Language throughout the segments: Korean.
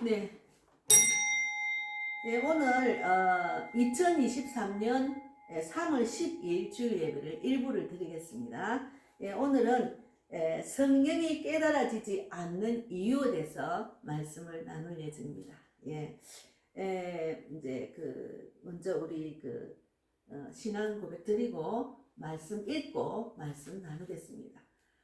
네. 예, 오늘 2023년 3월 12일 주일 예배를 일부를 드리겠습니다. 예, 오늘은 성경이 깨달아지지 않는 이유에 대해서 말씀을 나눌 예정입니다. 예, 이제 먼저 우리 신앙 고백 드리고 말씀 읽고 말씀 나누겠습니다.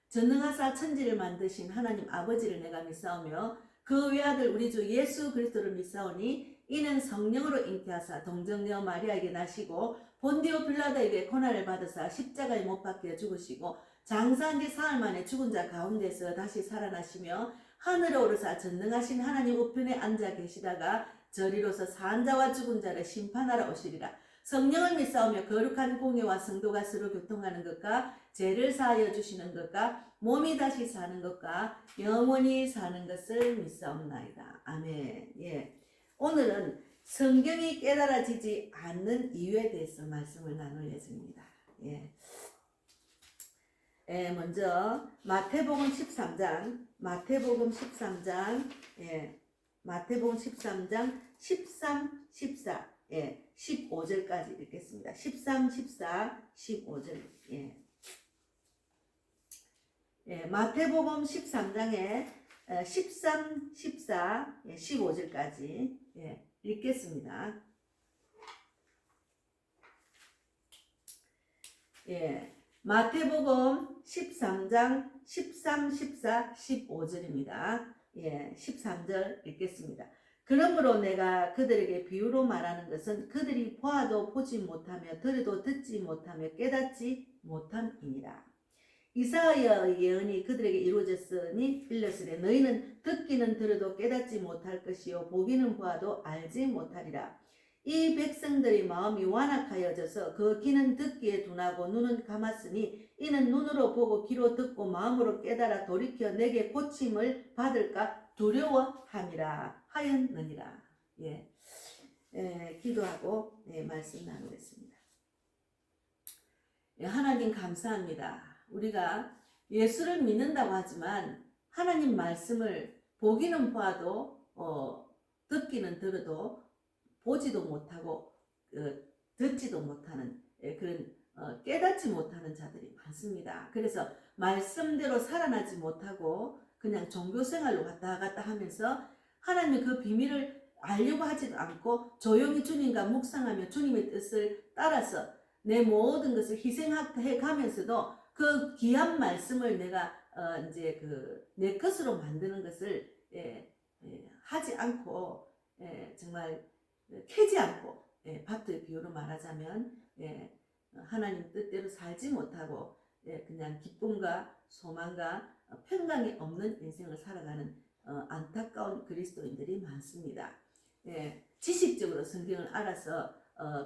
전능하사 천지를 만드신 하나님 아버지를 내가 믿사오며 그 외아들 우리 주 예수 그리스도를 믿사오니 이는 성령으로 잉태하사 동정녀 마리아에게 나시고 본디오 빌라도에게 고난을 받으사 십자가에 못 박혀 죽으시고 장사한 지 사흘 만에 죽은 자 가운데서 다시 살아나시며 하늘에 오르사 전능하신 하나님 우편에 앉아 계시다가 저리로서 산 자와 죽은 자를 심판하러 오시리라. 성령을 믿사오며 거룩한 공예와 성도가 서로 교통하는 것과 죄를 사하여 주시는 것과 몸이 다시 사는 것과 영원히 사는 것을 믿사옵나이다. 아멘. 예. 오늘은 성경이 깨달아지지 않는 이유에 대해서 말씀을 나눌 예정입니다. 예. 먼저 마태복음 13장, 예. 마태복음 13장 13, 14, 예. 15절까지 읽겠습니다. 13, 14, 15절. 예. 예, 마태복음 13장에 13, 14, 15절까지 읽겠습니다. 예, 마태복음 13장 13, 14, 15절입니다. 예, 13절 읽겠습니다. 그러므로 내가 그들에게 비유로 말하는 것은 그들이 보아도 보지 못하며 들어도 듣지 못하며 깨닫지 못함이니라. 이사야의 예언이 그들에게 이루어졌으니 일러스되 너희는 듣기는 들어도 깨닫지 못할 것이요 보기는 보아도 알지 못하리라. 이 백성들의 마음이 완악하여져서 그 귀는 듣기에 둔하고 눈은 감았으니 이는 눈으로 보고 귀로 듣고 마음으로 깨달아 돌이켜 내게 고침을 받을까 두려워함이라 하였느니라. 예. 기도하고 말씀 나누겠습니다. 예, 하나님 감사합니다. 우리가 예수를 믿는다고 하지만 하나님 말씀을 보기는 봐도 듣기는 들어도 보지도 못하고 듣지도 못하는 그런 깨닫지 못하는 자들이 많습니다. 그래서 말씀대로 살아나지 못하고 그냥 종교생활로 왔다 갔다 하면서 하나님의 그 비밀을 알려고 하지도 않고 조용히 주님과 묵상하며 주님의 뜻을 따라서 내 모든 것을 희생해 가면서도 그 귀한 말씀을 내가 이제 내 것으로 만드는 것을 하지 않고 정말 캐지 않고 밭의 비유로 말하자면 하나님 뜻대로 살지 못하고 그냥 기쁨과 소망과 평강이 없는 인생을 살아가는 안타까운 그리스도인들이 많습니다. 지식적으로 성경을 알아서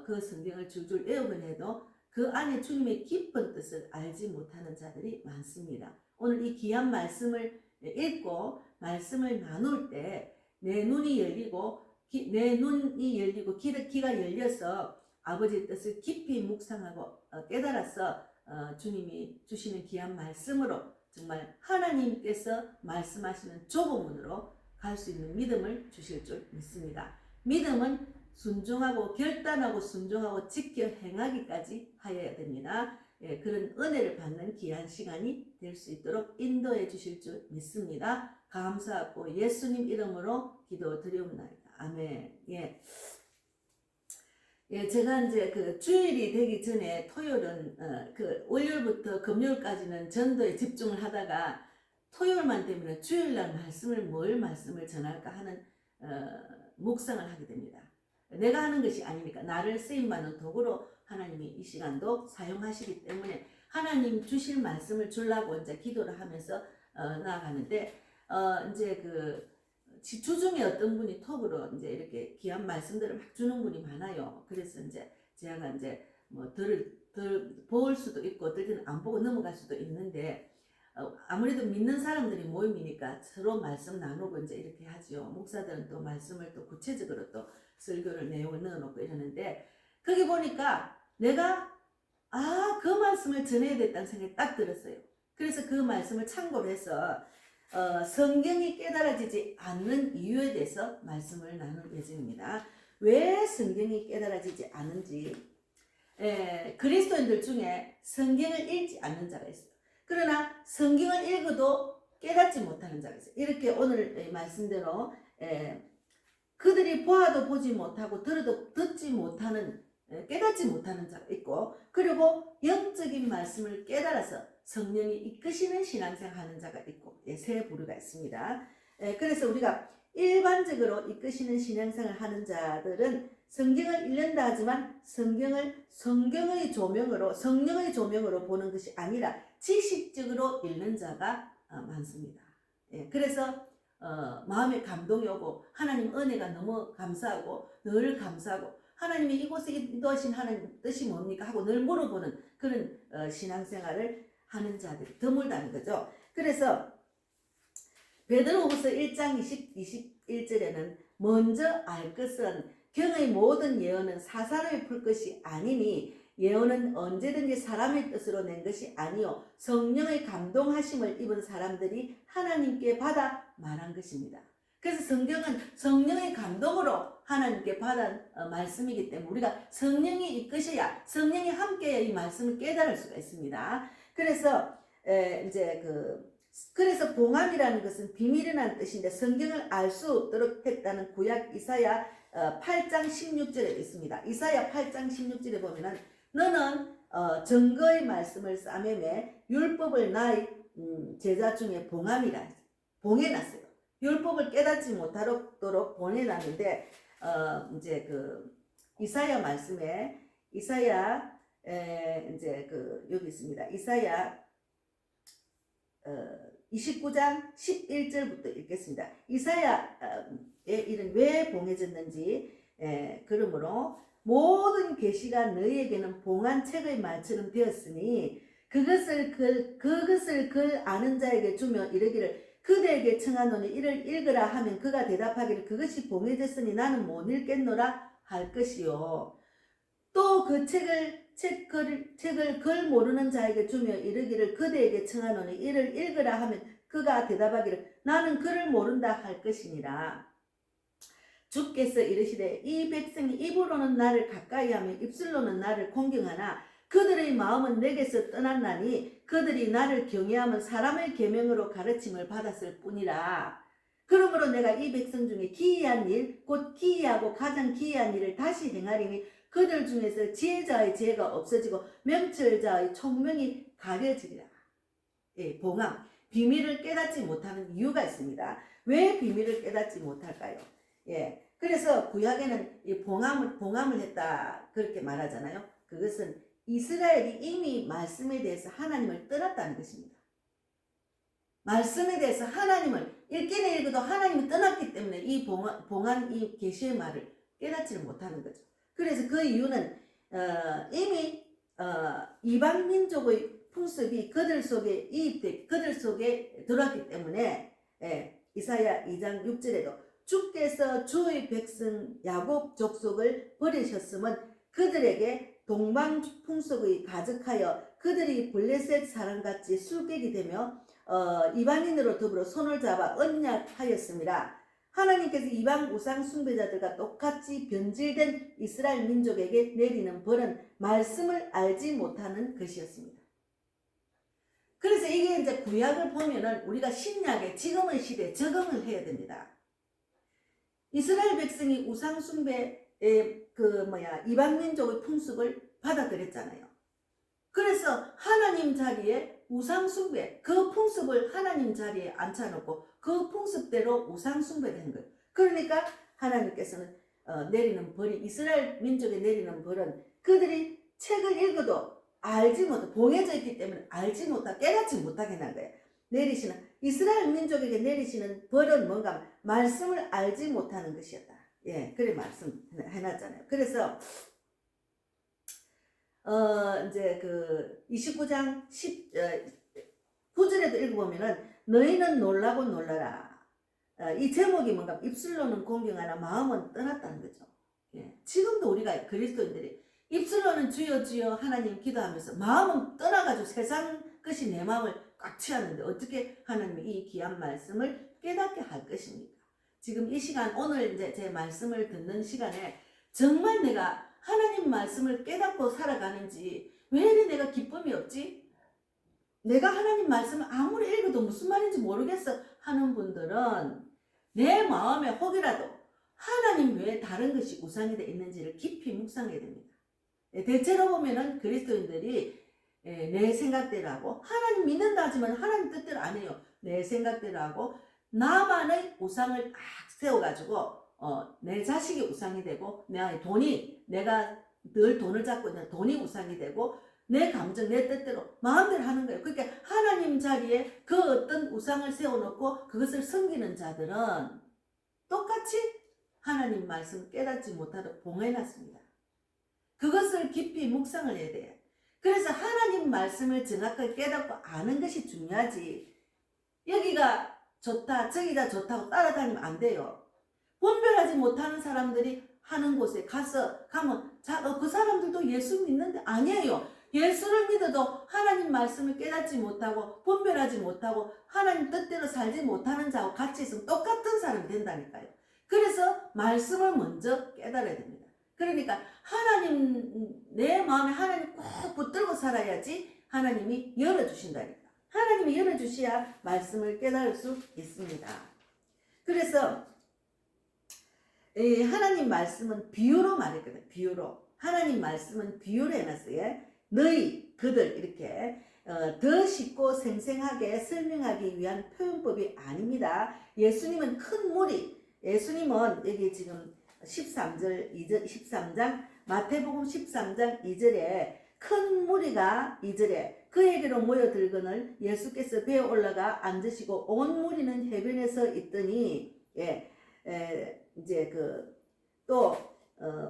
그 성경을 줄줄 외우곤 해도 그 안에 주님의 깊은 뜻을 알지 못하는 자들이 많습니다. 오늘 이 귀한 말씀을 읽고 말씀을 나눌 때 내 눈이 열리고 귀가 열려서 아버지의 뜻을 깊이 묵상하고 깨달아서 주님이 주시는 귀한 말씀으로 정말 하나님께서 말씀하시는 좁은 문으로 갈 수 있는 믿음을 주실 줄 믿습니다. 믿음은 순종하고 결단하고 순종하고 지켜 행하기까지 하여야 됩니다. 그런 은혜를 받는 귀한 시간이 될 수 있도록 인도해 주실 줄 믿습니다. 감사하고 예수님 이름으로 기도드리옵나이다. 아멘. 제가 이제 주일이 되기 전에 토요일은 월요일부터 금요일까지는 전도에 집중을 하다가 토요일만 되면 주일날 뭘 말씀을 전할까 하는 묵상을 하게 됩니다. 내가 하는 것이 아니니까 나를 쓰임받는 도구로 하나님이 이 시간도 사용하시기 때문에 하나님 주실 말씀을 주려고 이제 기도를 하면서 나아가는데 이제 주중에 어떤 분이 톡으로 이제 이렇게 귀한 말씀들을 막 주는 분이 많아요. 그래서 이제 제가 이제 뭐 볼 수도 있고 들은 안 보고 넘어갈 수도 있는데 아무래도 믿는 사람들이 모임이니까 서로 말씀 나누고 이제 이렇게 하죠. 목사들은 또 말씀을 또 구체적으로 또 설교를 내용을 넣어놓고 이러는데 거기 보니까 내가 그 말씀을 전해야 됐다는 생각이 딱 들었어요. 그래서 그 말씀을 참고를 해서 성경이 깨달아지지 않는 이유에 대해서 말씀을 나눌 예정입니다. 왜 성경이 깨달아지지 않는지. 그리스도인들 중에 성경을 읽지 않는 자가 있어요. 그러나 성경을 읽어도 깨닫지 못하는 자가 있어요. 이렇게 오늘 말씀대로 그들이 보아도 보지 못하고 들어도 듣지 못하는, 깨닫지 못하는 자가 있고, 그리고 영적인 말씀을 깨달아서 성령이 이끄시는 신앙생활 하는 자가 있고, 세 부류가 있습니다. 그래서 우리가 일반적으로 이끄시는 신앙생활 하는 자들은 성경을 읽는다 하지만 성경의 조명으로 보는 것이 아니라 지식적으로 읽는 자가 많습니다. 그래서 마음에 감동이 오고 하나님 은혜가 너무 감사하고 늘 감사하고 하나님이 이곳에 인도하신 하나님 뜻이 뭡니까 하고 늘 물어보는 그런 신앙생활을 하는 자들이 드물다는 거죠. 그래서 베드로후서 1장 21절에는 먼저 알 것은 경의 모든 예언은 사사로이 풀 것이 아니니 예언은 언제든지 사람의 뜻으로 낸 것이 아니요 성령의 감동하심을 입은 사람들이 하나님께 받아 말한 것입니다. 그래서 성경은 성령의 감동으로 하나님께 받은 말씀이기 때문에 우리가 성령이 이끄셔야, 성령이 함께해야 이 말씀을 깨달을 수가 있습니다. 그래서 그래서 봉함이라는 것은 비밀이라는 뜻인데 성경을 알 수 없도록 했다는 구약 이사야 8장 16절에 있습니다. 이사야 8장 16절에 보면은 너는 증거의 말씀을 싸매매 율법을 나의 제자 중에 봉해놨어요. 율법을 깨닫지 못하도록 보내놨는데 이사야 말씀에 여기 있습니다. 이사야 29장 11절부터 읽겠습니다. 이사야의 일은 왜 봉해졌는지, 그러므로 모든 계시가 너희에게는 봉한 책의 말처럼 되었으니 그것을 글 아는 자에게 주며 이르기를 그대에게 청하노니 이를 읽으라 하면 그가 대답하기를 그것이 봉해졌으니 나는 못 읽겠노라 할 것이요. 또 그 책을 글 모르는 자에게 주며 이르기를 그대에게 청하노니 이를 읽으라 하면 그가 대답하기를 나는 글을 모른다 할 것이니라. 주께서 이르시되 이 백성이 입으로는 나를 가까이하며 입술로는 나를 공경하나 그들의 마음은 내게서 떠났나니 그들이 나를 경외하면 사람의 계명으로 가르침을 받았을 뿐이라. 그러므로 내가 이 백성 중에 기이한 일, 곧 기이하고 가장 기이한 일을 다시 행하리니 그들 중에서 지혜자의 지혜가 없어지고 명철자의 총명이 가려지리라. 봉함, 비밀을 깨닫지 못하는 이유가 있습니다. 왜 비밀을 깨닫지 못할까요? 그래서 구약에는 이 봉함을 했다 그렇게 말하잖아요. 그것은 이스라엘이 이미 말씀에 대해서 하나님을 떠났다는 것입니다. 말씀에 대해서 하나님을 읽기는 읽어도 하나님이 떠났기 때문에 이 봉한 이 계시의 말을 깨닫지를 못하는 거죠. 그래서 그 이유는 이미 이방 민족의 풍습이 그들 속에 그들 속에 들어왔기 때문에 이사야 2장 6절에도 주께서 주의 백성 야곱 족속을 버리셨음은 그들에게 동방 풍속의 가득하여 그들이 블레셋 사람같이 술객이 되며 이방인으로 더불어 손을 잡아 언약하였습니다. 하나님께서 이방 우상 숭배자들과 똑같이 변질된 이스라엘 민족에게 내리는 벌은 말씀을 알지 못하는 것이었습니다. 그래서 이게 이제 구약을 보면은 우리가 신약에 지금의 시대에 적응을 해야 됩니다. 이스라엘 백성이 우상 숭배의 이방 민족의 풍습을 받아들였잖아요. 그래서 하나님 자리에 우상 숭배, 그 풍습을 하나님 자리에 앉혀놓고 그 풍습대로 우상 숭배된 거예요. 그러니까 하나님께서는 내리는 벌이, 이스라엘 민족에 내리는 벌은 그들이 책을 읽어도 알지 못하고 봉해져 있기 때문에 깨닫지 못하게 한 거예요. 이스라엘 민족에게 내리시는 벌은 뭔가 말씀을 알지 못하는 것이었다. 그래 말씀해놨잖아요. 그래서 이제 29장 9절에도 읽어보면은 너희는 놀라고 놀라라. 이 제목이 뭔가 입술로는 공경하나 마음은 떠났다는 거죠. 지금도 우리가 그리스도인들이 입술로는 주여 주여 하나님 기도하면서 마음은 떠나가지고 세상 것이 내 마음을 꽉 채웠는데 어떻게 하나님이 이 귀한 말씀을 깨닫게 할 것입니까? 지금 이 시간, 오늘 이제 제 말씀을 듣는 시간에 정말 내가 하나님 말씀을 깨닫고 살아가는지 왜 이리 내가 기쁨이 없지? 내가 하나님 말씀을 아무리 읽어도 무슨 말인지 모르겠어 하는 분들은 내 마음에 혹이라도 하나님 외에 다른 것이 우상이 되어 있는지를 깊이 묵상해야 됩니다. 대체로 보면은 그리스도인들이 내 생각대로 하고, 하나님 믿는다 하지만 하나님 뜻대로 안 해요. 내 생각대로 하고 나만의 우상을 딱 세워가지고 내 자식이 우상이 되고, 내가 늘 돈을 잡고 있는 돈이 우상이 되고, 내 감정, 내 뜻대로 마음대로 하는 거예요. 그러니까 하나님 자리에 그 어떤 우상을 세워놓고 그것을 섬기는 자들은 똑같이 하나님 말씀 깨닫지 못하도록 봉해놨습니다. 그것을 깊이 묵상을 해야 돼요. 그래서 하나님 말씀을 정확하게 깨닫고 아는 것이 중요하지, 여기가 좋다 저기가 좋다고 따라다니면 안 돼요. 분별하지 못하는 사람들이 하는 곳에 가면 그 사람들도 예수 믿는데 아니에요. 예수를 믿어도 하나님 말씀을 깨닫지 못하고 분별하지 못하고 하나님 뜻대로 살지 못하는 자와 같이 있으면 똑같은 사람이 된다니까요. 그래서 말씀을 먼저 깨달아야 됩니다. 그러니까 내 마음에 하나님 꼭 붙들고 살아야지 하나님이 열어주신다니까. 하나님이 열어주셔야 말씀을 깨달을 수 있습니다. 그래서 하나님 말씀은 비유로 말했거든요. 비유로. 하나님 말씀은 비유로 해놨어요. 그들 이렇게 더 쉽고 생생하게 설명하기 위한 표현법이 아닙니다. 예수님은 큰 무리, 예수님은 여기 지금 13장 마태복음 13장 2절에 큰 무리가 2절에 그에게로 모여들거늘 예수께서 배에 올라가 앉으시고 온 무리는 해변에 서 있더니, 이제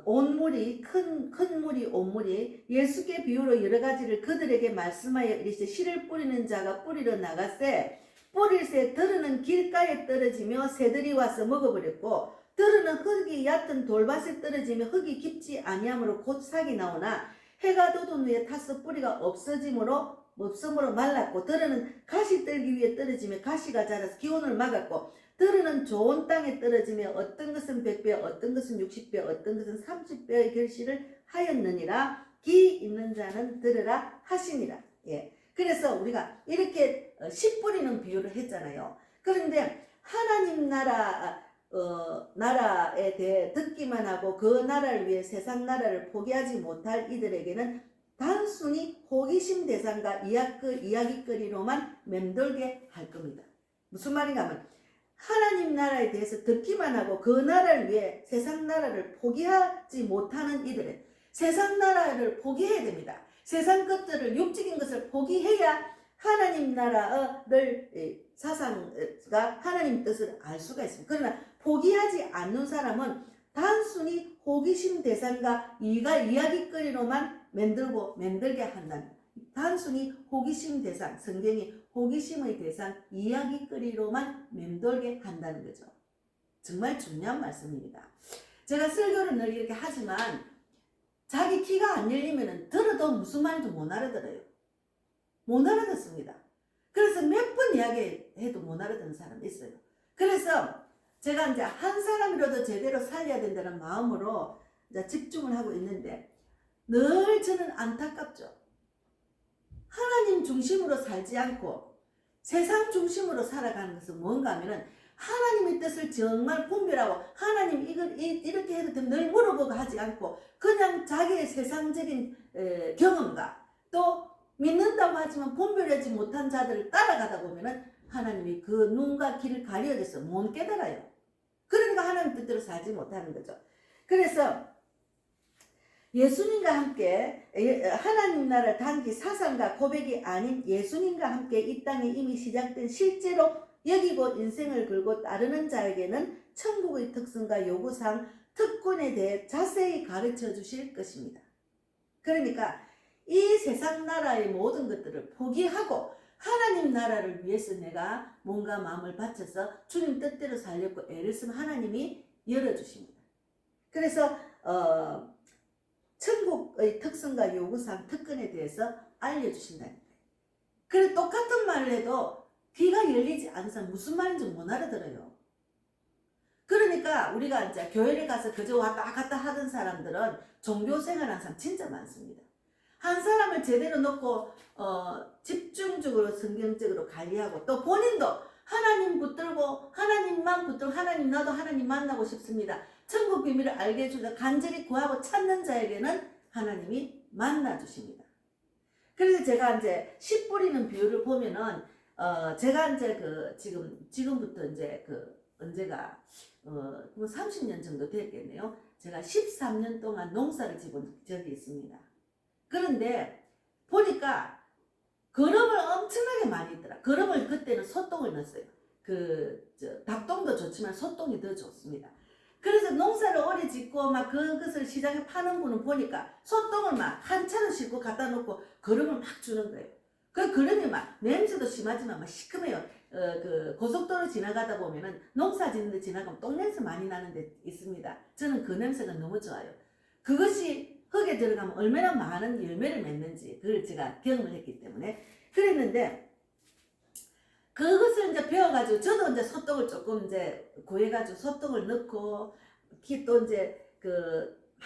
온 무리, 큰 무리, 온 무리, 예수께 비유로 여러 가지를 그들에게 말씀하여 이르시되, 씨를 뿌리는 자가 뿌리러 나갔세. 뿌릴새 들으는 길가에 떨어지며 새들이 와서 먹어버렸고, 들으는 흙이 얕은 돌밭에 떨어지며 흙이 깊지 아니하므로 곧 삭이 나오나, 해가 돋은 후에 타서 뿌리가 없음으로 말랐고, 들으는 가시 떨기 위해 떨어지며 가시가 자라서 기온을 막았고, 들으는 좋은 땅에 떨어지며 어떤 것은 100배, 어떤 것은 60배, 어떤 것은 30배의 결실을 하였느니라. 기 있는 자는 들으라 하시니라. 그래서 우리가 이렇게 씨 뿌리는 비유를 했잖아요. 그런데 하나님 나라에 대해 듣기만 하고 그 나라를 위해 세상 나라를 포기하지 못할 이들에게는 단순히 호기심 대상과 이야기거리로만 맴돌게 할 겁니다. 무슨 말인가 하면, 하나님 나라에 대해서 듣기만 하고 그 나라를 위해 세상 나라를 포기하지 못하는 이들은 세상 나라를 포기해야 됩니다. 세상 것들을, 육적인 것을 포기해야 하나님 나라를 사상과 하나님 뜻을 알 수가 있습니다. 그러나 포기하지 않는 사람은 단순히 호기심 대상과 이야기거리로만 만들게 한다는, 단순히 호기심 대상, 성경이 호기심의 대상, 이야기거리로만 맴돌게 한다는 거죠. 정말 중요한 말씀입니다. 제가 설교를 늘 이렇게 하지만 자기 귀가 안 열리면 들어도 무슨 말인지 못 알아들어요. 못 알아듣습니다. 그래서 몇 번 이야기해도 못 알아듣는 사람이 있어요. 그래서 제가 이제 한 사람이라도 제대로 살려야 된다는 마음으로 이제 집중을 하고 있는데, 늘 저는 안타깝죠. 하나님 중심으로 살지 않고 세상 중심으로 살아가는 것은 뭔가 하면은, 하나님의 뜻을 정말 분별하고 하나님 이렇게 해도 되면 늘 물어보고 하지 않고 그냥 자기의 세상적인 경험과 또 믿는다고 하지만 분별하지 못한 자들을 따라가다 보면은 하나님이 그 눈과 귀를 가려져서 못 깨달아요. 그러니까 하나님 뜻대로 살지 못하는 거죠. 그래서 예수님과 함께 하나님 나라 단기 사상과 고백이 아닌 예수님과 함께 이 땅에 이미 시작된 실제로 여기고 인생을 걸고 따르는 자에게는 천국의 특성과 요구사항, 특권에 대해 자세히 가르쳐 주실 것입니다. 그러니까 이 세상 나라의 모든 것들을 포기하고 하나님 나라를 위해서 내가 뭔가 마음을 바쳐서 주님 뜻대로 살려고 애를 쓰면 하나님이 열어주십니다. 그래서 천국의 특성과 요구사항, 특권에 대해서 알려주신다는 거예요. 그래 똑같은 말을 해도 귀가 열리지 않은 사람 무슨 말인지 못 알아들어요. 그러니까 우리가 이제 교회를 가서 그저 왔다 갔다 하던 사람들은 종교 생활하는 사람 진짜 많습니다. 한 사람을 제대로 놓고 집중적으로 성경적으로 관리하고 또 본인도 하나님 붙들고 하나님만 붙들고 하나님 나도 하나님 만나고 싶습니다. 천국 비밀을 알게 해주다 간절히 구하고 찾는 자에게는 하나님이 만나 주십니다. 그래서 제가 이제 씨 뿌리는 비유를 보면은 제가 이제 지금부터 이제 언제가 뭐 30년 정도 됐겠네요. 제가 13년 동안 농사를 지은 적이 있습니다. 그런데 보니까 거름을 엄청나게 많이 있더라. 거름을 그때는 소똥을 넣었어요. 닭똥도 좋지만 소똥이 더 좋습니다. 그래서 농사를 오래 짓고 막 그것을 시장에 파는 분은 보니까 소똥을 막 한 차로 싣고 갖다 놓고 거름을 막 주는 거예요. 그 거름이 막 냄새도 심하지만 막 시큼해요. 고속도로 지나가다 보면은 농사 짓는 데 지나가면 똥냄새 많이 나는 데 있습니다. 저는 그 냄새가 너무 좋아요. 그것이 흙에 들어가면 얼마나 많은 열매를 맺는지 그걸 제가 경험을 했기 때문에 그랬는데 그것을 이제 배워가지고 저도 이제 소똥을 조금 이제 구해가지고 소똥을 넣고 또 이제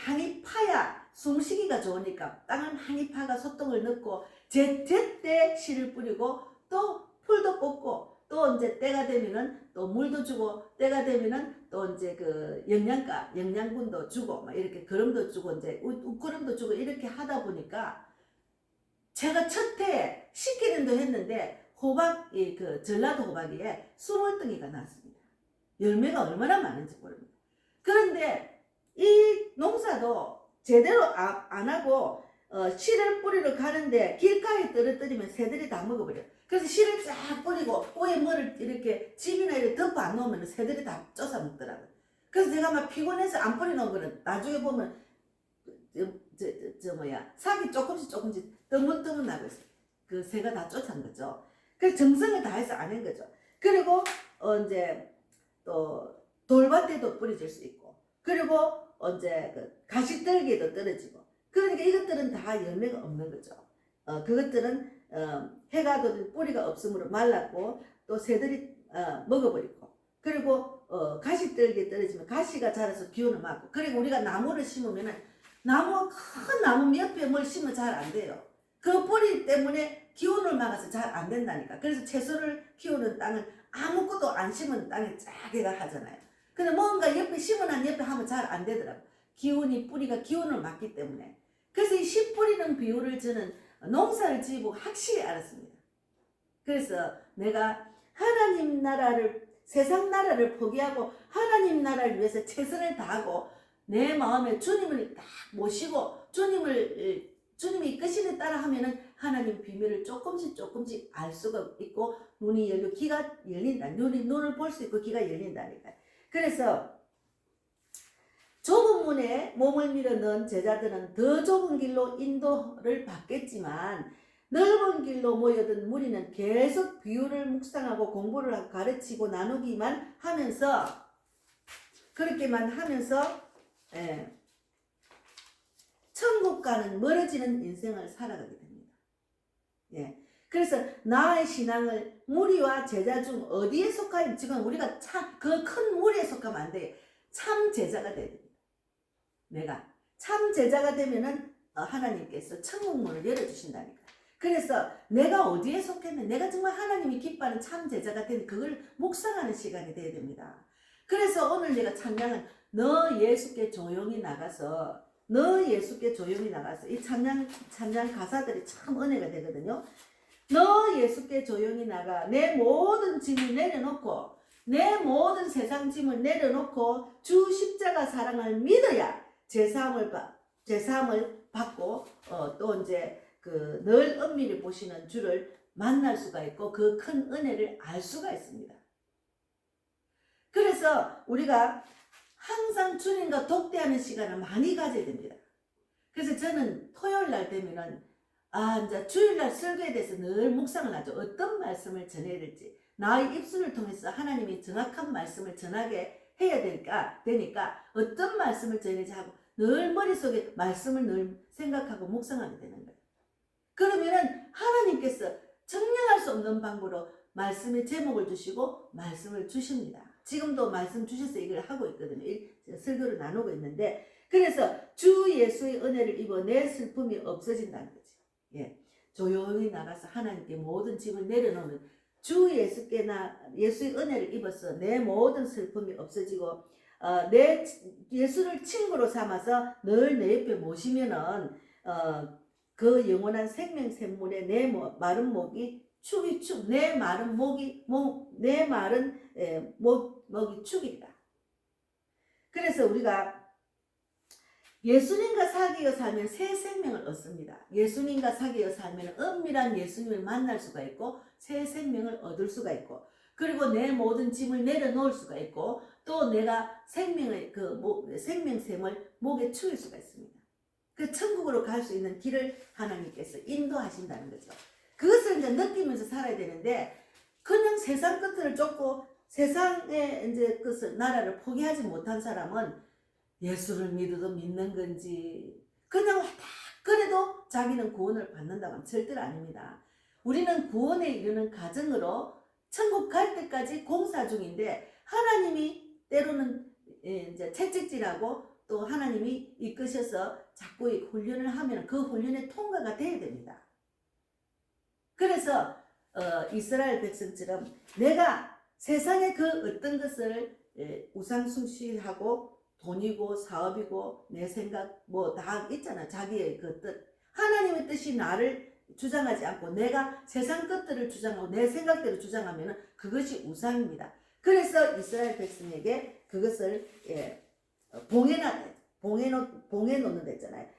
많이 파야 숨쉬기가 좋으니까 땅을 많이 파가 소똥을 넣고 제때 씨를 뿌리고 또 풀도 뽑고 또 이제 때가 되면은 또 물도 주고 때가 되면은 또 이제 영양분도 주고 막 이렇게 거름도 주고 이제 웃거름도 주고 이렇게 하다 보니까 제가 첫해 10개년도 했는데 호박이 전라도 호박이에 20덩이가 났습니다. 열매가 얼마나 많은지 모릅니다. 그런데 이 농사도 제대로 안 하고 씨를 뿌리러 가는데 길가에 떨어뜨리면 새들이 다 먹어버려요. 그래서 씨를 쫙 뿌리고 위에 뭐를 이렇게 집이나 이렇게 덮어 안 놓으면 새들이 다 쫓아 먹더라고요. 그래서 제가 막 피곤해서 안 뿌려놓은 거는 나중에 보면 삭이 조금씩 뜨문뜨문 나고 있어요. 그 새가 다 쫓아온 거죠. 그래서 정성을 다해서 안 한 거죠. 그리고 이제 또 돌밭에도 뿌려질 수 있고 그리고 이제 가시떨기에도 떨어지고 그러니까 이것들은 다 열매가 없는 거죠. 그것들은 해가 돋은 뿌리가 없으므로 말랐고 또 새들이 먹어버리고 그리고 가시떨기에 떨어지면 가시가 자라서 기운을 막고 그리고 우리가 나무를 심으면은 큰 나무 옆에 뭘 심으면 잘 안 돼요. 그 뿌리 때문에 기운을 막아서 잘 안 된다니까. 그래서 채소를 키우는 땅은 아무것도 안 심은 땅에 짜게가 하잖아요. 근데 뭔가 옆에 심어놓은 옆에 하면 잘 안 되더라고. 뿌리가 기운을 막기 때문에. 그래서 이 씨 뿌리는 비유를 저는 농사를 지고 확실히 알았습니다. 그래서 내가 하나님 나라를 세상 나라를 포기하고 하나님 나라를 위해서 최선을 다하고 내 마음에 주님을 딱 모시고 주님이 이끄시는 따라 하면은 하나님 비밀을 조금씩 알 수가 있고 눈이 열리고 귀가 열린다. 눈을 볼 수 있고 귀가 열린다니까. 그래서 좁은 문에 몸을 밀어 넣은 제자들은 더 좁은 길로 인도를 받겠지만 넓은 길로 모여든 무리는 계속 비유를 묵상하고 공부를 하고 가르치고 나누기만 하면서 그렇게만 하면서 천국과는 멀어지는 인생을 살아가게 됩니다. 예. 그래서 나의 신앙을 무리와 제자 중 어디에 속하면 지금 우리가 그 큰 무리에 속하면 안 돼요. 참 제자가 돼야 됩니다. 내가 참 제자가 되면은 하나님께서 천국 문을 열어주신다니까. 그래서 내가 어디에 속했는데 내가 정말 하나님이 기뻐하는 참 제자가 되는 그걸 묵상하는 시간이 돼야 됩니다. 그래서 오늘 내가 찬양은 너 예수께 조용히 나가서 이 찬양 가사들이 참 은혜가 되거든요. 너 예수께 조용히 나가 내 모든 짐을 내려놓고 내 모든 세상 짐을 내려놓고 주 십자가 사랑을 믿어야 제사함을 받고 또 이제 늘 은밀히 보시는 주를 만날 수가 있고 그 큰 은혜를 알 수가 있습니다. 그래서 우리가 항상 주님과 독대하는 시간을 많이 가져야 됩니다. 그래서 저는 토요일 날 되면은 이제 주일날 설교에 대해서 늘 묵상을 하죠. 어떤 말씀을 전해야 될지 나의 입술을 통해서 하나님이 정확한 말씀을 전하게 해야 되니까 어떤 말씀을 전해야지 하고 늘 머릿속에 말씀을 늘 생각하고 묵상하게 되는 거예요. 그러면은 하나님께서 증명할 수 없는 방법으로 말씀의 제목을 주시고 말씀을 주십니다. 지금도 말씀 주셔서 이걸 하고 있거든요. 설교를 나누고 있는데, 그래서 주 예수의 은혜를 입어 내 슬픔이 없어진다는 거지. 예. 조용히 나가서 하나님께 모든 짐을 내려놓는 주 예수의 은혜를 입어서 내 모든 슬픔이 없어지고, 내 예수를 친구로 삼아서 늘 내 옆에 모시면은 그 영원한 생명 샘물에 내 마른 목이 내 마른 목이 축이다. 그래서 우리가 예수님과 사귀어 살면 새 생명을 얻습니다. 예수님과 사귀어 살면 은밀한 예수님을 만날 수가 있고 새 생명을 얻을 수가 있고, 그리고 내 모든 짐을 내려놓을 수가 있고, 또 내가 생명샘을 목에 축일 수가 있습니다. 그 천국으로 갈 수 있는 길을 하나님께서 인도하신다는 거죠. 그것을 이제 느끼면서 살아야 되는데, 그냥 세상 끝을 쫓고 세상의 이제 그 나라를 포기하지 못한 사람은 예수를 믿어도 믿는 건지 그냥 왔다 그래도 자기는 구원을 받는다고 하면 절대로 아닙니다. 우리는 구원에 이르는 과정으로 천국 갈 때까지 공사 중인데, 하나님이 때로는 이제 채찍질하고 또 하나님이 이끄셔서 자꾸 훈련을 하면 그 훈련에 통과가 돼야 됩니다. 그래서 이스라엘 백성처럼 내가 세상의 그 어떤 것을 우상숭실하고 돈이고 사업이고 내 생각 뭐 다 있잖아. 자기의 그 뜻, 하나님의 뜻이 나를 주장하지 않고 내가 세상 것들을 주장하고 내 생각대로 주장하면 그것이 우상입니다. 그래서 이스라엘 백성에게 그것을 봉해놓는 됐잖아요.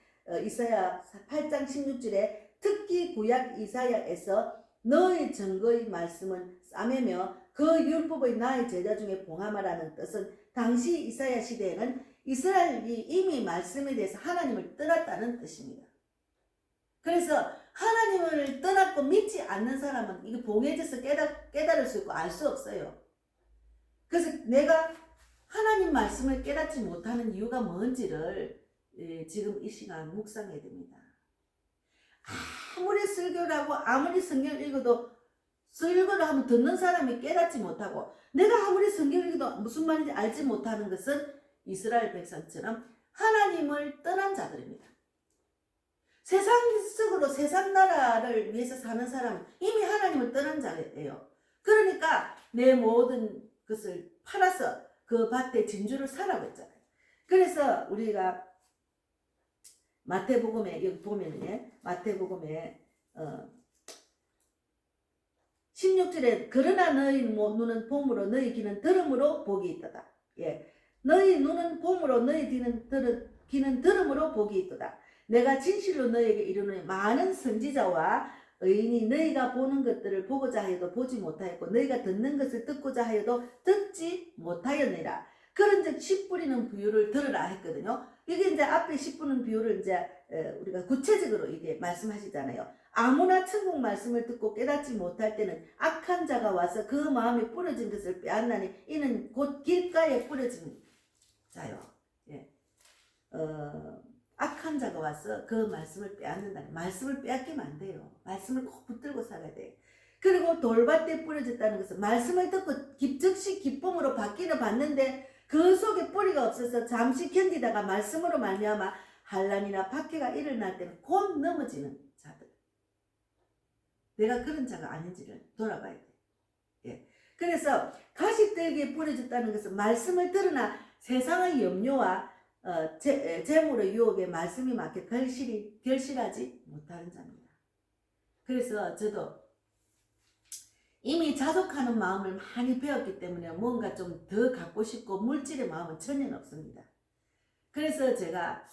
이사야 8장 16절에 특히 구약 이사야에서 너의 증거의 말씀은 싸매며 그 율법의 나의 제자 중에 봉함하라는 뜻은, 당시 이사야 시대에는 이스라엘이 이미 말씀에 대해서 하나님을 떠났다는 뜻입니다. 그래서 하나님을 떠났고 믿지 않는 사람은 이게 봉해져서 깨달을 수 있고 알 수 없어요. 그래서 내가 하나님 말씀을 깨닫지 못하는 이유가 뭔지를 지금 이 시간 묵상해야 됩니다. 아무리 설교를 하고 아무리 성경을 읽어도 설교를 하면 듣는 사람이 깨닫지 못하고, 내가 아무리 성경을 읽어도 무슨 말인지 알지 못하는 것은 이스라엘 백성처럼 하나님을 떠난 자들입니다. 세상적으로 세상 나라를 위해서 사는 사람은 이미 하나님을 떠난 자예요. 그러니까 내 모든 것을 팔아서 그 밭에 진주를 사라고 했잖아요. 그래서 우리가 마태복음에 여기 보면은 마태복음에 16절에 그러나 너희 눈은 봄으로 너희 귀는 들음으로 복이 있도다. 예, 너희 눈은 봄으로 너희 귀는 들음으로 복이 있도다. 내가 진실로 너희에게 이르노니 많은 선지자와 의인이 너희가 보는 것들을 보고자 하여도 보지 못하였고 너희가 듣는 것을 듣고자 하여도 듣지 못하였느니라. 그런즉 씨 뿌리는 비유를 들으라 했거든요. 이게 이제 앞에 씨 뿌리는 비유를 이제 우리가 구체적으로 이게 말씀하시잖아요. 아무나 천국 말씀을 듣고 깨닫지 못할 때는 악한 자가 와서 그 마음에 뿌려진 것을 빼앗나니 이는 곧 길가에 뿌려진 자요. 예. 악한 자가 와서 그 말씀을 빼앗는다니, 말씀을 빼앗기면 안 돼요. 말씀을 꼭 붙들고 살아야 돼요. 그리고 돌밭에 뿌려졌다는 것은 말씀을 듣고 즉시 기쁨으로 받기는 받는데 그 속에 뿌리가 없어서 잠시 견디다가 말씀으로 말미암아 환난이나 박해가 일어날 때는 곧 넘어지는 자들. 내가 그런 자가 아닌지를 돌아봐야 돼. 예. 그래서 가시떨기에 뿌려졌다는 것은 말씀을 들으나 세상의 염려와 재물의 유혹에 말씀이 맞게 결실하지 못하는 자입니다. 그래서 저도 이미 자족하는 마음을 많이 배웠기 때문에 뭔가 좀 더 갖고 싶고 물질의 마음은 전혀 없습니다. 그래서 제가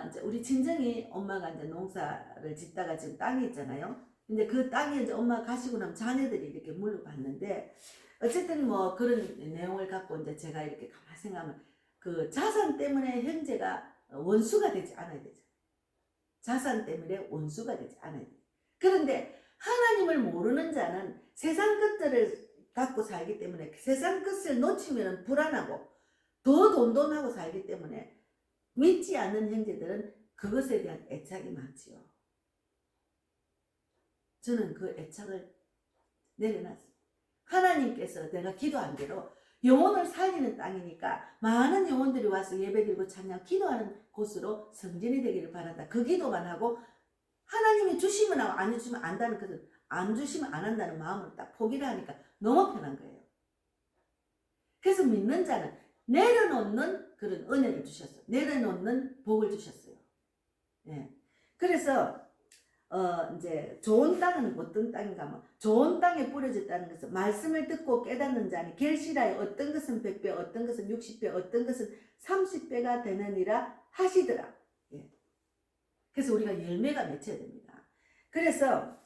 이제 우리 친정이 엄마가 이제 농사를 짓다가 지금 땅이 있잖아요. 근데 그 땅에 이제 엄마 가시고 나면 자녀들이 이렇게 물려봤는데, 어쨌든 뭐 그런 내용을 갖고 이제 제가 이렇게 가만히 생각하면 그 자산 때문에 형제가 원수가 되지 않아야 되죠. 자산 때문에 원수가 되지 않아야 돼요. 그런데 하나님을 모르는 자는 세상 것들을 갖고 살기 때문에 세상 것을 놓치면 불안하고 더 돈돈하고 살기 때문에 믿지 않는 형제들은 그것에 대한 애착이 많지요. 저는 그 애착을 내려놨어요. 하나님께서 내가 기도한 대로 영혼을 살리는 땅이니까 많은 영혼들이 와서 예배드리고 찬양 기도하는 곳으로 성전이 되기를 바란다. 그 기도만 하고 하나님이 주시면 하고 안 주시면 안다는 것은 안 주시면 안 한다는 마음으로 딱 포기를 하니까 너무 편한 거예요. 그래서 믿는 자는 내려놓는 그런 은혜를 주셨어요. 내려놓는 복을 주셨어요. 예. 그래서 이제 좋은 땅은 어떤 땅인가 하면 좋은 땅에 뿌려졌다는 것은 말씀을 듣고 깨닫는 자니 결실하여 어떤 것은 100배 어떤 것은 60배 어떤 것은 30배가 되느니라 하시더라. 예. 그래서 우리가 열매가 맺혀야 됩니다. 그래서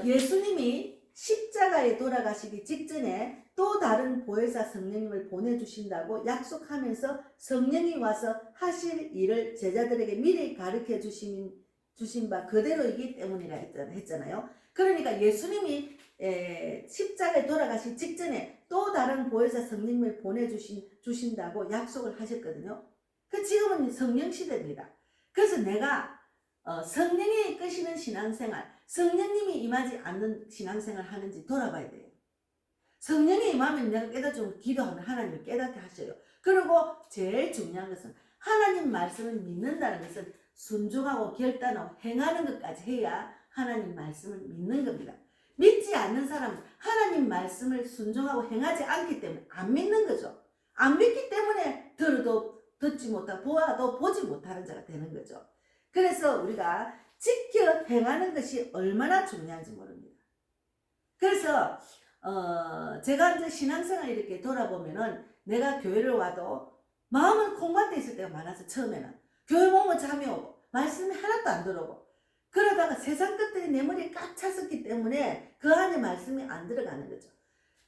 예수님이 십자가에 돌아가시기 직전에 또 다른 보혜사 성령님을 보내주신다고 약속하면서 성령이 와서 하실 일을 제자들에게 미리 가르쳐 주신 바 그대로이기 때문이라 했잖아요. 그러니까 예수님이 십자가에 돌아가시 직전에 또 다른 보혜사 성령님을 보내주신다고 약속을 하셨거든요. 그 지금은 성령 시대입니다. 그래서 내가 성령이 이끄시는 신앙생활, 성령님이 임하지 않는 신앙생활 하는지 돌아봐야 돼요. 성령이 임하면 내가 깨닫죠. 기도하면 하나님이 깨닫게 하셔요. 그리고 제일 중요한 것은 하나님 말씀을 믿는다는 것은 순종하고 결단하고 행하는 것까지 해야 하나님 말씀을 믿는 겁니다. 믿지 않는 사람은 하나님 말씀을 순종하고 행하지 않기 때문에 안 믿는 거죠. 안 믿기 때문에 들어도 듣지 못하고 보아도 보지 못하는 자가 되는 거죠. 그래서 우리가 지켜 행하는 것이 얼마나 중요한지 모릅니다. 그래서 제가 이제 신앙생활 이렇게 돌아보면은 내가 교회를 와도 마음은 콩밭에 있을 때가 많아서 처음에는 교회 오면 잠이 오고 말씀이 하나도 안 들어오고 그러다가 세상 것들이 내 머리에 꽉 찼었기 때문에 그 안에 말씀이 안 들어가는 거죠.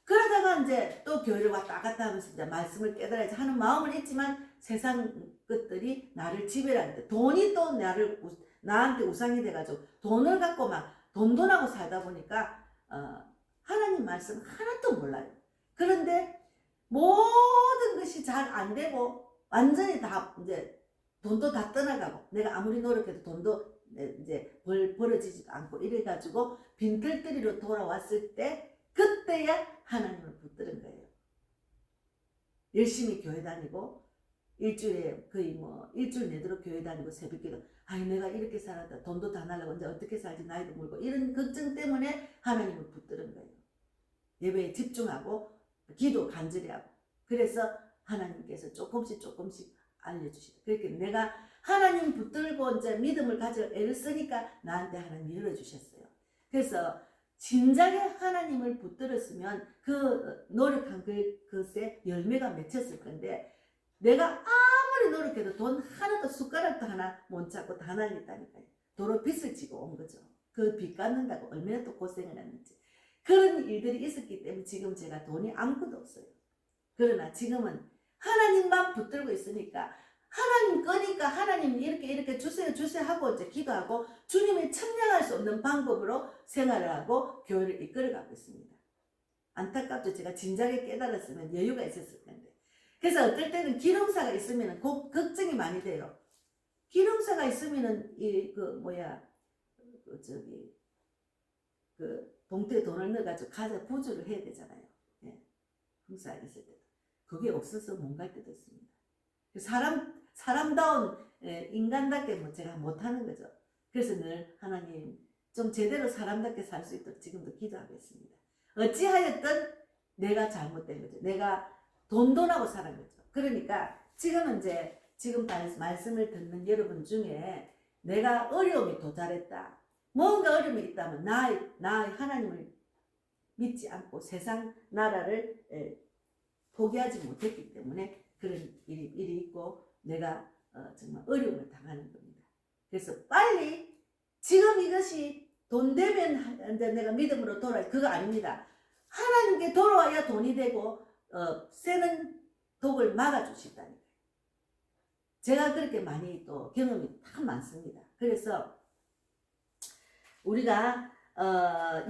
그러다가 이제 또 교회를 왔다 갔다 하면서 이제 말씀을 깨달아야지 하는 마음은 있지만 세상 것들이 나를 지배하는데 돈이 또 나한테 우상이 돼가지고 돈을 갖고 막 돈돈하고 살다 보니까 하나님 말씀 하나도 몰라요. 그런데 모든 것이 잘 안 되고 완전히 다 이제 돈도 다 떠나가고 내가 아무리 노력해도 돈도 이제 벌어지지도 않고 이래가지고 빈털터리로 돌아왔을 때 그때야 하나님을 붙드는 거예요. 열심히 교회 다니고 일주일에 거의 일주일 내도록 교회 다니고 새벽기도 아니 내가 이렇게 살았다 돈도 다 날라고 이제 어떻게 살지 나이도 물고 이런 걱정 때문에 하나님을 붙드는 거예요. 예배에 집중하고 기도 간절히 하고 그래서 하나님께서 조금씩 알려주시다. 그렇게 내가 하나님 붙들고 이제 믿음을 가지고 애를 쓰니까 나한테 하나님 열어주셨어요. 그래서 진작에 하나님을 붙들었으면 그 노력한 것에 열매가 맺혔을 건데 내가 아무리 노력해도 돈 하나도 숟가락도 하나 못 잡고 다 날렸다니까요. 도로 빚을 지고 온 거죠. 그 빚 갚는다고 얼마나 또 고생을 했는지. 그런 일들이 있었기 때문에 지금 제가 돈이 아무것도 없어요. 그러나 지금은 하나님만 붙들고 있으니까 하나님 거니까 하나님 이렇게 주세요 하고 이제 기도하고 주님이 청량할 수 없는 방법으로 생활을 하고 교회를 이끌어가고 있습니다. 안타깝죠. 제가 진작에 깨달았으면 여유가 있었을 텐데. 그래서 어떨 때는 기름사가 있으면 걱정이 많이 돼요. 기름사가 있으면은 봉투에 돈을 넣어가지고 가서 부주를 해야 되잖아요. 예. 봉사 있을 때. 그게 없어서 못 갈 때도 있습니다. 사람다운 인간답게 제가 못하는 거죠. 그래서 늘 하나님 좀 제대로 사람답게 살 수 있도록 지금도 기도하겠습니다. 어찌하였든 내가 잘못된 거죠. 내가 돈돈하고 살은 거죠. 그러니까 지금은 지금 말씀을 듣는 여러분 중에 내가 어려움이 도달했다. 뭔가 어려움이 있다면 나 하나님을 믿지 않고 세상 나라를 포기하지 못했기 때문에 그런 일이 있고 내가 정말 어려움을 당하는 겁니다. 그래서 빨리 지금 이것이 돈 되면 내가 믿음으로 돌아야 그거 아닙니다. 하나님께 돌아와야 돈이 되고 새는 독을 막아주신다니까요. 제가 그렇게 많이 또 경험이 참 많습니다. 그래서 우리가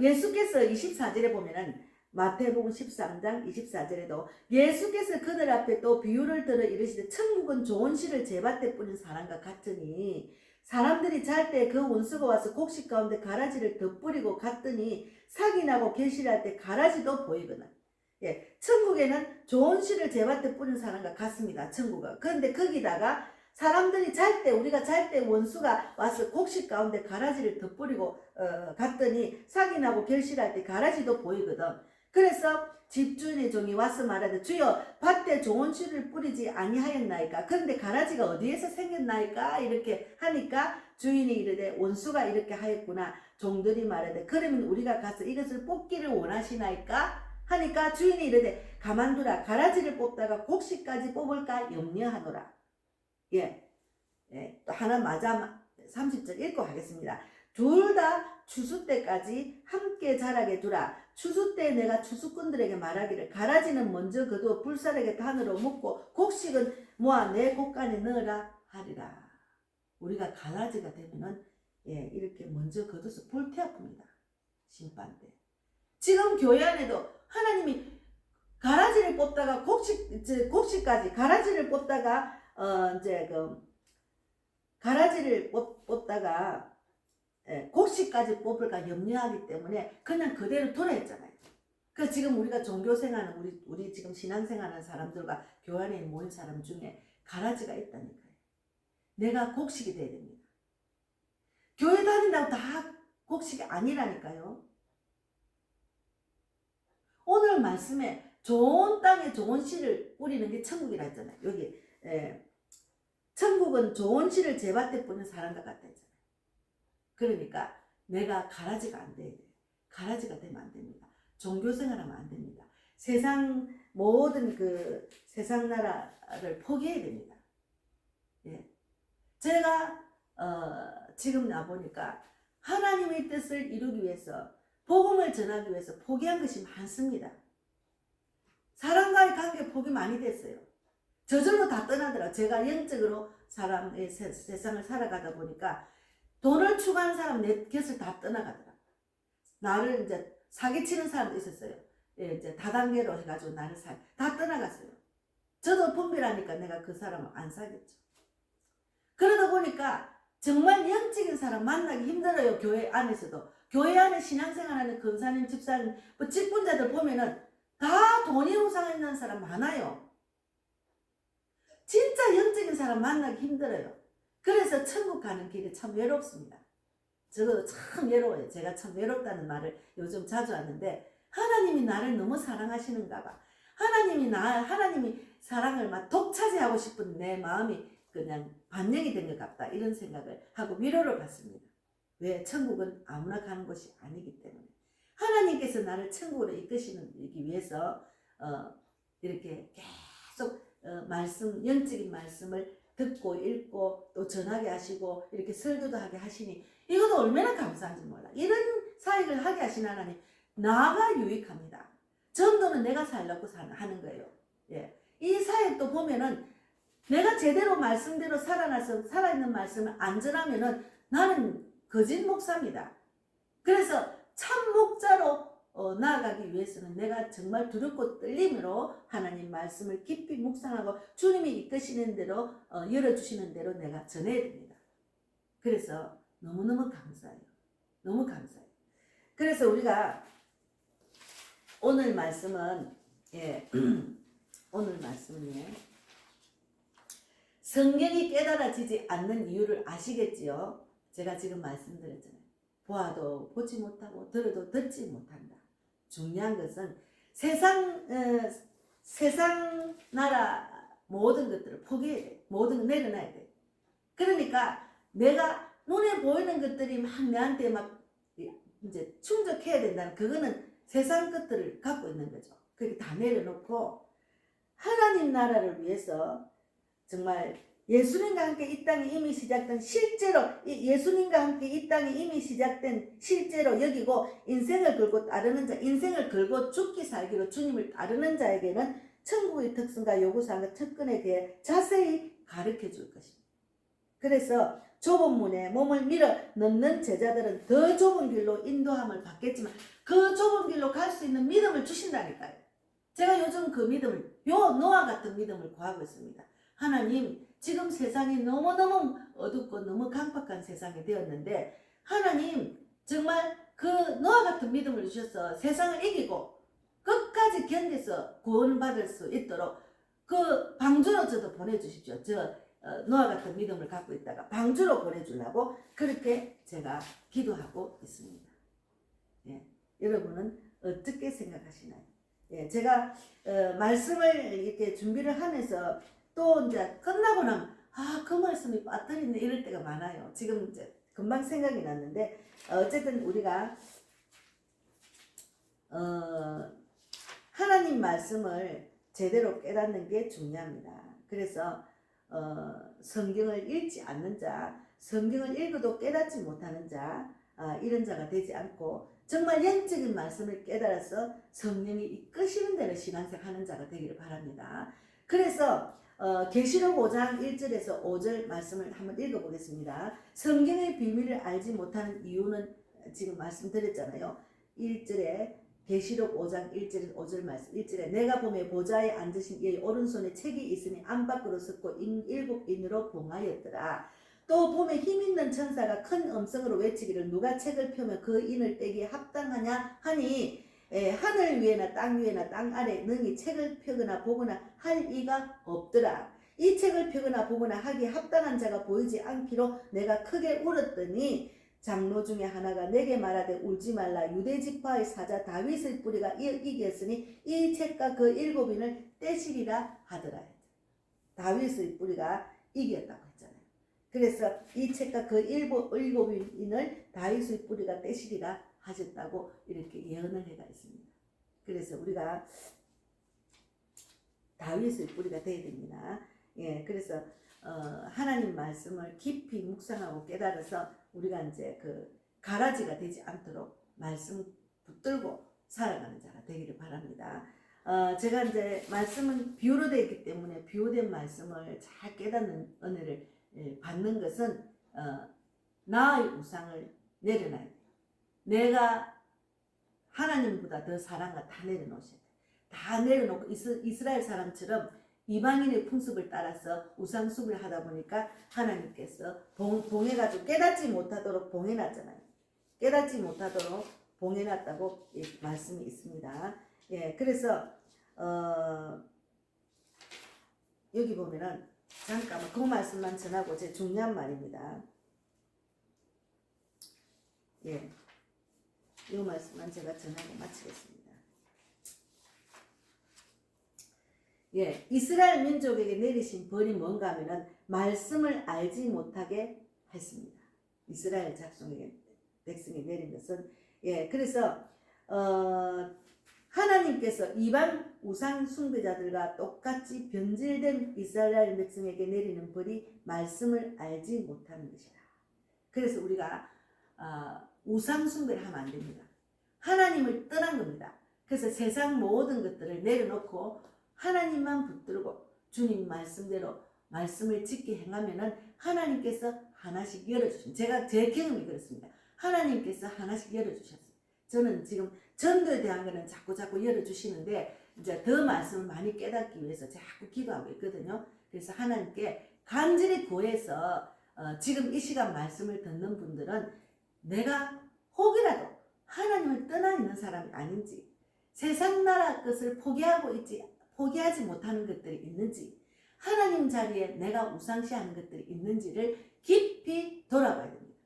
예수께서 24절에 보면은 마태복음 13장 24절에도 예수께서 그들 앞에 또 비유를 들어 이르시되 천국은 좋은 씨를 제밭에 뿌린 사람과 같으니 사람들이 잘 때 그 원수가 와서 곡식 가운데 가라지를 덧뿌리고 갔더니 사기 나고 결실할 때 가라지도 보이거든. 예, 천국에는 좋은 씨를 제밭에 뿌린 사람과 같습니다. 천국은. 그런데 거기다가 사람들이 잘 때, 우리가 잘 때 원수가 와서 곡식 가운데 가라지를 덧뿌리고 갔더니 사기 나고 결실할 때 가라지도 보이거든. 그래서 집주인의 종이 와서 말하되 주여 밭에 좋은 씨를 뿌리지 아니하였나이까. 그런데 가라지가 어디에서 생겼나이까 이렇게 하니까 주인이 이르되 원수가 이렇게 하였구나. 종들이 말하되 그러면 우리가 가서 이것을 뽑기를 원하시나이까 하니까 주인이 이르되 가만두라. 가라지를 뽑다가 곡식까지 뽑을까 염려하노라. 예, 또 하나 맞아 30절 읽고 하겠습니다. 둘 다 추수 때까지 함께 자라게 두라. 추수 때 내가 추수꾼들에게 말하기를 가라지는 먼저 거두어 불사르게 단으로 묶고 곡식은 모아 내 곡간에 넣으라 하리라. 우리가 가라지가 되면은 이렇게 먼저 거둬서 불태워봅니다. 심판 때. 지금 교회 안에도 하나님이 가라지를 뽑다가 곡식까지 가라지를 뽑다가 가라지를 뽑다가 곡식까지 뽑을까 염려하기 때문에 그냥 그대로 돌아했잖아요. 그 지금 우리가 종교생활하는 우리 지금 신앙생활하는 사람들과 교회 안에 모인 사람 중에 가라지가 있다니까요. 내가 곡식이 돼야 됩니다. 교회 다닌다고 다 곡식이 아니라니까요. 오늘 말씀에 좋은 땅에 좋은 씨를 뿌리는 게 천국이라 했잖아요. 여기 천국은 좋은 씨를 제밭에 뿌리는 사람과 같다 했잖아요. 그러니까 내가 가라지가 안 돼야 돼요. 가라지가 되면 안 됩니다. 종교생활하면 안 됩니다. 모든 그 세상 나라를 포기해야 됩니다. 예. 제가 지금 나보니까 하나님의 뜻을 이루기 위해서 복음을 전하기 위해서 포기한 것이 많습니다. 사람과의 관계 포기 많이 됐어요. 저절로 다 떠나더라. 제가 영적으로 사람의 세상을 살아가다 보니까 돈을 추구하는 사람 내 곁을 다 떠나가더라. 나를 이제 사기치는 사람도 있었어요. 이제 다단계로 해가지고 나를 다 떠나갔어요. 저도 분별하니까 내가 그 사람을 안 사귀었죠. 그러다 보니까 정말 영적인 사람 만나기 힘들어요. 교회 안에서도. 교회 안에 신앙생활하는 권사님, 집사님, 직분자들 보면은 다 돈이 우상있는 사람 많아요. 진짜 영적인 사람 만나기 힘들어요. 그래서 천국 가는 길이 참 외롭습니다. 저도 참 외로워요. 제가 참 외롭다는 말을 요즘 자주 하는데 하나님이 나를 너무 사랑하시는가 봐. 하나님이 사랑을 막 독차지하고 싶은 내 마음이 그냥 반영이 된 것 같다. 이런 생각을 하고 위로를 받습니다. 왜? 천국은 아무나 가는 곳이 아니기 때문에. 하나님께서 나를 천국으로 이끄시기 위해서 이렇게 계속 영적인 말씀을 듣고 읽고 또 전하게 하시고 이렇게 설교도 하게 하시니 이것도 얼마나 감사한지 몰라. 이런 사역을 하게 하신 하나님 나가 유익합니다. 전도는 내가 살려고 하는 거예요. 예. 이 사역도 보면은 내가 제대로 말씀대로 살아있는 말씀을 안 전하면은 나는 거짓 목사입니다. 그래서 참 목자로 나아가기 위해서는 내가 정말 두렵고 떨림으로 하나님 말씀을 깊이 묵상하고 주님이 이끄시는 대로 열어주시는 대로 내가 전해야 됩니다. 그래서 너무너무 감사해요. 너무 감사해요. 그래서 우리가 오늘 말씀은 오늘 말씀은요. 성경이 깨달아지지 않는 이유를 아시겠지요? 제가 지금 말씀드렸잖아요. 보아도 보지 못하고 들어도 듣지 못한다. 중요한 것은 세상 나라 모든 것들을 포기해야 돼. 모든 걸 내려놔야 돼. 그러니까 내가 눈에 보이는 것들이 막 내한테 막 이제 충족해야 된다는 그거는 세상 것들을 갖고 있는 거죠. 그렇게 다 내려놓고 하나님 나라를 위해서 정말 예수님과 함께 이 땅에 이미 시작된 실제로 예수님과 함께 이 땅에 이미 시작된 실제로 여기고 인생을 걸고 따르는 자, 인생을 걸고 죽기 살기로 주님을 따르는 자에게는 천국의 특성과 요구사항과 특권에 대해 자세히 가르쳐 줄 것입니다. 그래서 좁은 문에 몸을 밀어 넣는 제자들은 더 좁은 길로 인도함을 받겠지만 그 좁은 길로 갈 수 있는 믿음을 주신다니까요. 제가 요즘 그 믿음을 노아 같은 믿음을 구하고 있습니다. 하나님, 지금 세상이 너무너무 어둡고 너무 강박한 세상이 되었는데 하나님 정말 그 노아 같은 믿음을 주셔서 세상을 이기고 끝까지 견뎌서 구원받을 수 있도록 그 방주로 저도 보내주십시오. 노아 같은 믿음을 갖고 있다가 방주로 보내주려고 그렇게 제가 기도하고 있습니다. 예, 여러분은 어떻게 생각하시나요? 예, 제가 말씀을 이렇게 준비를 하면서 또 이제 끝나고 나면 그 말씀이 빠뜨리네 이럴 때가 많아요. 지금 이제 금방 생각이 났는데 어쨌든 우리가 하나님 말씀을 제대로 깨닫는 게 중요합니다. 그래서 성경을 읽지 않는 자, 성경을 읽어도 깨닫지 못하는 자, 이런 자가 되지 않고 정말 영적인 말씀을 깨달아서 성령이 이끄시는 대로 신앙생활하는 자가 되기를 바랍니다. 그래서 계시록 5장 1절에서 5절 말씀을 한번 읽어보겠습니다. 성경의 비밀을 알지 못하는 이유는 지금 말씀드렸잖아요. 1절에 계시록 5장 1절에서 5절 말씀 1절에 내가 보매 보좌에 앉으신 이의 오른손에 책이 있으니 안 밖으로 섰고 일곱 인으로 봉하였더라. 또 보매 힘있는 천사가 큰 음성으로 외치기를 누가 책을 펴며 그 인을 떼기에 합당하냐 하니 하늘 위에나 땅 위에나 땅 아래 능히 책을 펴거나 보거나 할 이가 없더라. 이 책을 펴거나 보거나 하기에 합당한 자가 보이지 않기로 내가 크게 울었더니 장로 중에 하나가 내게 말하되 울지 말라. 유대 지파의 사자 다윗의 뿌리가 이겼으니 이 책과 그 일곱인을 떼시리라 하더라. 다윗의 뿌리가 이겼다고 했잖아요. 그래서 이 책과 그 일곱인을 다윗의 뿌리가 떼시리라 하셨다고 이렇게 예언을 해가 있습니다. 그래서 우리가 다윗의 뿌리가 되어야 됩니다. 예, 그래서 하나님 말씀을 깊이 묵상하고 깨달아서 우리가 이제 그 가라지가 되지 않도록 말씀 붙들고 살아가는 자가 되기를 바랍니다. 제가 이제 말씀은 비유로 되어 있기 때문에 비유된 말씀을 잘 깨닫는 은혜를 받는 것은 나의 우상을 내려놔야 돼요. 내가 하나님보다 더 사랑과 다 내려놓으셔야 돼요. 다 내려놓고 이스라엘 사람처럼 이방인의 풍습을 따라서 우상숭배를 하다 보니까 하나님께서 봉해가지고 깨닫지 못하도록 봉해놨잖아요. 깨닫지 못하도록 봉해놨다고 말씀이 있습니다. 예, 그래서 여기 보면은 잠깐만 그 말씀만 전하고 제 중요한 말입니다. 예, 이 말씀만 제가 전하고 마치겠습니다. 예, 이스라엘 민족에게 내리신 벌이 뭔가 하면은 말씀을 알지 못하게 했습니다. 이스라엘 백성이 내린 것은 그래서 하나님께서 이방 우상 숭배자들과 똑같이 변질된 이스라엘 백성에게 내리는 벌이 말씀을 알지 못하는 것이다. 그래서 우리가 우상 숭배를 하면 안 됩니다. 하나님을 떠난 겁니다. 그래서 세상 모든 것들을 내려놓고 하나님만 붙들고 주님 말씀대로 말씀을 지키 행하면은 하나님께서 하나씩 열어주십니다. 제 경험이 그렇습니다. 하나님께서 하나씩 열어주셨어요. 저는 지금 전도에 대한 거는 자꾸 열어주시는데 이제 더 말씀을 많이 깨닫기 위해서 자꾸 기도하고 있거든요. 그래서 하나님께 간절히 구해서 지금 이 시간 말씀을 듣는 분들은 내가 혹이라도 하나님을 떠나 있는 사람이 아닌지 세상 나라 것을 포기하지 못하는 것들이 있는지 하나님 자리에 내가 우상시하는 것들이 있는지를 깊이 돌아봐야 됩니다.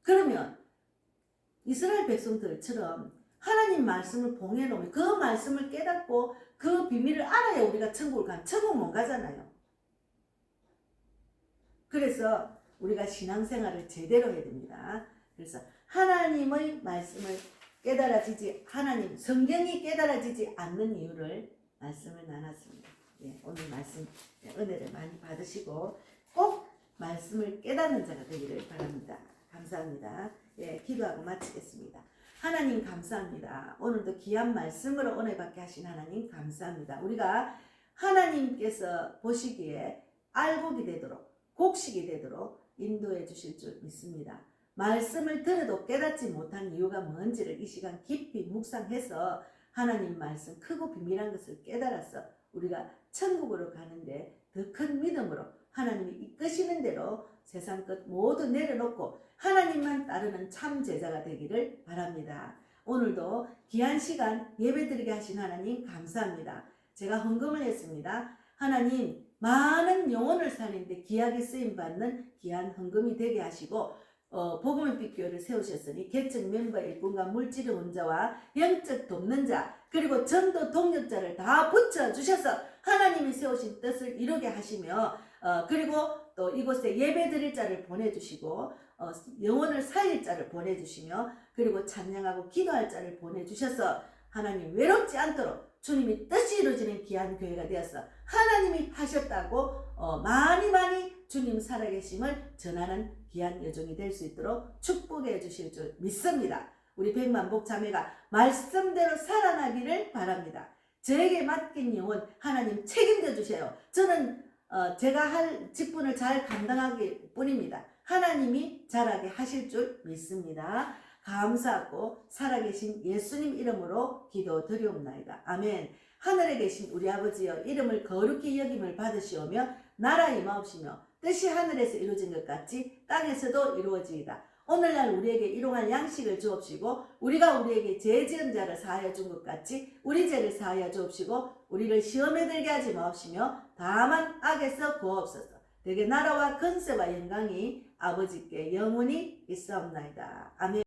그러면 이스라엘 백성들처럼 하나님 말씀을 봉해놓으면 그 말씀을 깨닫고 그 비밀을 알아야 우리가 천국을 가면 천국 못 가잖아요. 그래서 우리가 신앙생활을 제대로 해야 됩니다. 그래서 하나님의 말씀을 성경이 깨달아지지 않는 이유를 말씀을 나눴습니다. 오늘 말씀 은혜를 많이 받으시고 꼭 말씀을 깨닫는 자가 되기를 바랍니다. 감사합니다. 기도하고 마치겠습니다. 하나님 감사합니다. 오늘도 귀한 말씀으로 은혜 받게 하신 하나님 감사합니다. 우리가 하나님께서 보시기에 알곡이 되도록 곡식이 되도록 인도해 주실 줄 믿습니다. 말씀을 들어도 깨닫지 못한 이유가 뭔지를 이 시간 깊이 묵상해서 하나님 말씀 크고 비밀한 것을 깨달아서 우리가 천국으로 가는데 더 큰 믿음으로 하나님이 이끄시는 대로 세상 것 모두 내려놓고 하나님만 따르는 참 제자가 되기를 바랍니다. 오늘도 귀한 시간 예배드리게 하신 하나님 감사합니다. 제가 헌금을 했습니다. 하나님 많은 영혼을 살리는데 귀하게 쓰임받는 귀한 헌금이 되게 하시고 복음의 빛교회를 세우셨으니 개척 멤버 일꾼과 물질 혼자와 영적 돕는 자 그리고 전도 동력자를 다 붙여주셔서 하나님이 세우신 뜻을 이루게 하시며 그리고 또 이곳에 예배 드릴 자를 보내주시고 영혼을 살릴 자를 보내주시며 그리고 찬양하고 기도할 자를 보내주셔서 하나님 외롭지 않도록 주님이 뜻이 이루어지는 귀한 교회가 되어서 하나님이 하셨다고 많이 주님 살아계심을 전하는 귀한 여종이 될 수 있도록 축복해 주실 줄 믿습니다. 우리 백만복 자매가 말씀대로 살아나기를 바랍니다. 저에게 맡긴 영혼 하나님 책임져 주세요. 저는 제가 할 직분을 잘 감당하기 뿐입니다. 하나님이 잘하게 하실 줄 믿습니다. 감사하고 살아계신 예수님 이름으로 기도드리옵나이다. 아멘. 하늘에 계신 우리 아버지여 이름을 거룩히 여김을 받으시오며 나라 임하옵시며 뜻이 하늘에서 이루어진 것 같이 땅에서도 이루어지이다. 오늘날 우리에게 일용할 양식을 주옵시고 우리가 우리에게 죄 지은 자를 사하여 준 것 같이 우리 죄를 사하여 주옵시고 우리를 시험에 들게 하지 마옵시며 다만 악에서 구하옵소서. 되게 나라와 권세와 영광이 아버지께 영원히 있사옵나이다. 아멘.